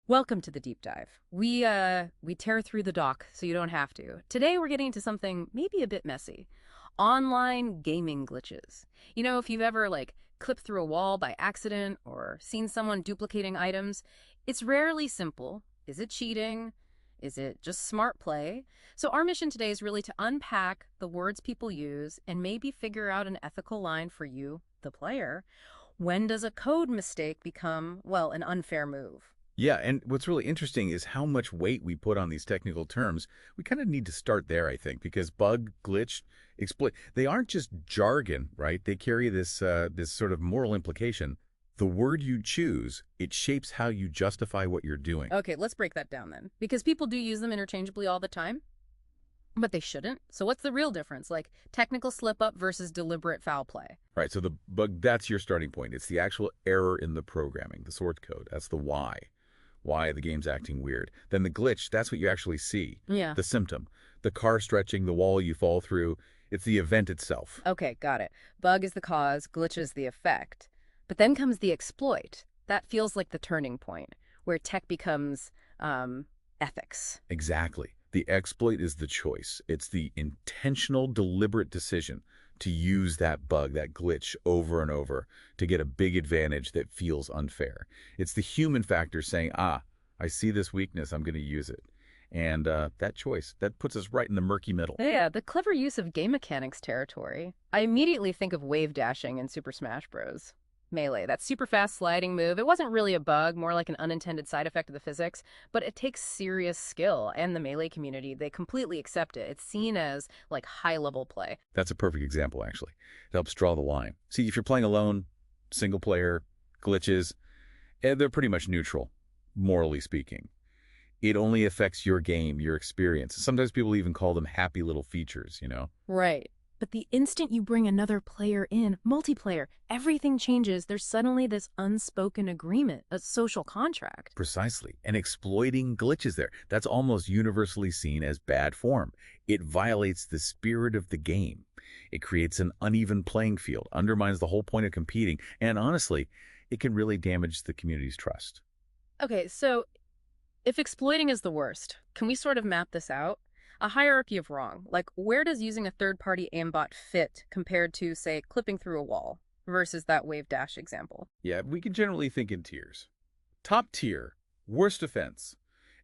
Welcome to the deep dive. We tear through the dock so you don't have to. Today we're getting into something maybe a bit messy. Online gaming glitches. You know, if you've ever clipped through a wall by accident or seen someone duplicating items, it's rarely simple. Is it cheating? Is it just smart play? So our mission today is really to unpack the words people use and maybe figure out an ethical line for you, the player. When does a code mistake become, well, an unfair move? Yeah, and what's really interesting is how much weight we put on these technical terms. We kind of need to start there, I think, because bug, glitch, exploit, they aren't just jargon, right? They carry this sort of moral implication. The word you choose, it shapes how you justify what you're doing. Okay, let's break that down then. Because people do use them interchangeably all the time, but they shouldn't. So what's the real difference? Like technical slip up versus deliberate foul play. Right, so the bug, that's your starting point. It's the actual error in the programming, the source code. That's the why the game's acting weird. Then the glitch, that's what you actually see. Yeah. The symptom, the car stretching, the wall you fall through, it's the event itself. Okay, got it. Bug is the cause, glitch is the effect. But then comes the exploit. That feels like the turning point, where tech becomes ethics. Exactly. The exploit is the choice. It's the intentional, deliberate decision to use that bug, that glitch over and over to get a big advantage that feels unfair. It's the human factor saying, I see this weakness, I'm going to use it. And that choice, that puts us right in the murky middle. Yeah, the clever use of game mechanics territory. I immediately think of wave dashing in Super Smash Bros. Melee, that super fast sliding move. It wasn't really a bug, more like an unintended side effect of the physics, but it takes serious skill, and the Melee community, they completely accept it. It's seen as like high-level play. That's a perfect example, actually. It helps draw the line. See, if you're playing alone, single player, glitches, they're pretty much neutral, morally speaking. It only affects your game, your experience. Sometimes people even call them happy little features, you know? Right. But the instant you bring another player in, multiplayer, everything changes. There's suddenly this unspoken agreement, a social contract. Precisely. And exploiting glitches there, that's almost universally seen as bad form. It violates the spirit of the game. It creates an uneven playing field, undermines the whole point of competing, and honestly, it can really damage the community's trust. Okay, so if exploiting is the worst, can we sort of map this out? A hierarchy of wrong. Like, where does using a third-party aimbot fit compared to, say, clipping through a wall versus that wave dash example? Yeah, we can generally think in tiers. Top tier, worst offense,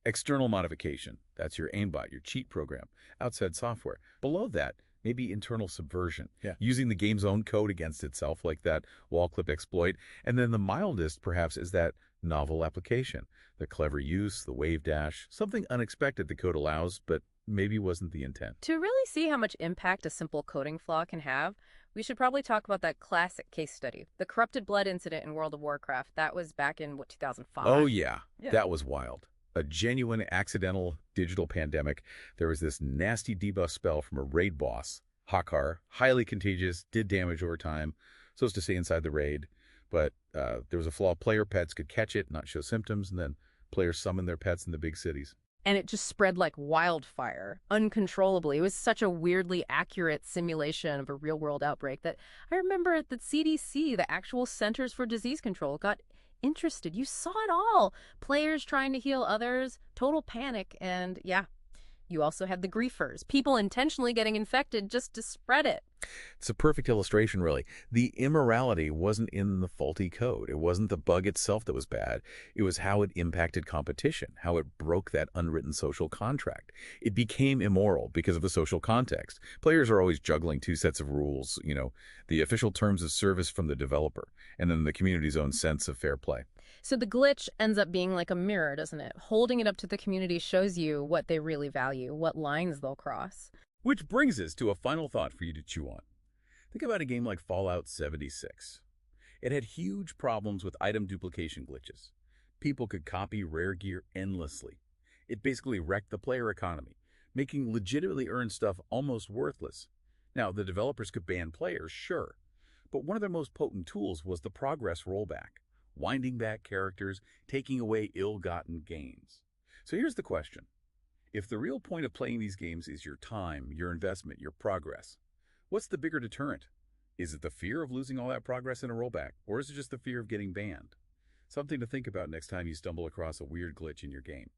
external modification. That's your aimbot, your cheat program, outside software. Below that, maybe internal subversion, using the game's own code against itself, like that wall clip exploit. And then the mildest, perhaps, is that novel application, the clever use, the wave dash, something unexpected the code allows, but maybe wasn't the intent. To really see how much impact a simple coding flaw can have, we should probably talk about that classic case study, the corrupted blood incident in World of Warcraft. That was back in, what, 2005? Oh, yeah. Yeah. That was wild. A genuine accidental digital pandemic. There was this nasty debuff spell from a raid boss, Hakar, highly contagious, did damage over time, so as to stay inside the raid. But there was a flaw. Player pets could catch it, not show symptoms, and then players summon their pets in the big cities. And it just spread like wildfire, uncontrollably. It was such a weirdly accurate simulation of a real-world outbreak that I remember at the CDC, the actual Centers for Disease Control, got interested. You saw it all. Players trying to heal others, total panic, and yeah, you also had the griefers, people intentionally getting infected just to spread it. It's a perfect illustration, really. The immorality wasn't in the faulty code. It wasn't the bug itself that was bad. It was how it impacted competition, how it broke that unwritten social contract. It became immoral because of a social context. Players are always juggling two sets of rules, the official terms of service from the developer, and then the community's own sense of fair play. So the glitch ends up being like a mirror, doesn't it? Holding it up to the community shows you what they really value, what lines they'll cross. Which brings us to a final thought for you to chew on. Think about a game like Fallout 76. It had huge problems with item duplication glitches. People could copy rare gear endlessly. It basically wrecked the player economy, making legitimately earned stuff almost worthless. Now, the developers could ban players, sure, but one of their most potent tools was the progress rollback, winding back characters, taking away ill-gotten gains. So here's the question. If the real point of playing these games is your time, your investment, your progress, what's the bigger deterrent? Is it the fear of losing all that progress in a rollback, or is it just the fear of getting banned? Something to think about next time you stumble across a weird glitch in your game.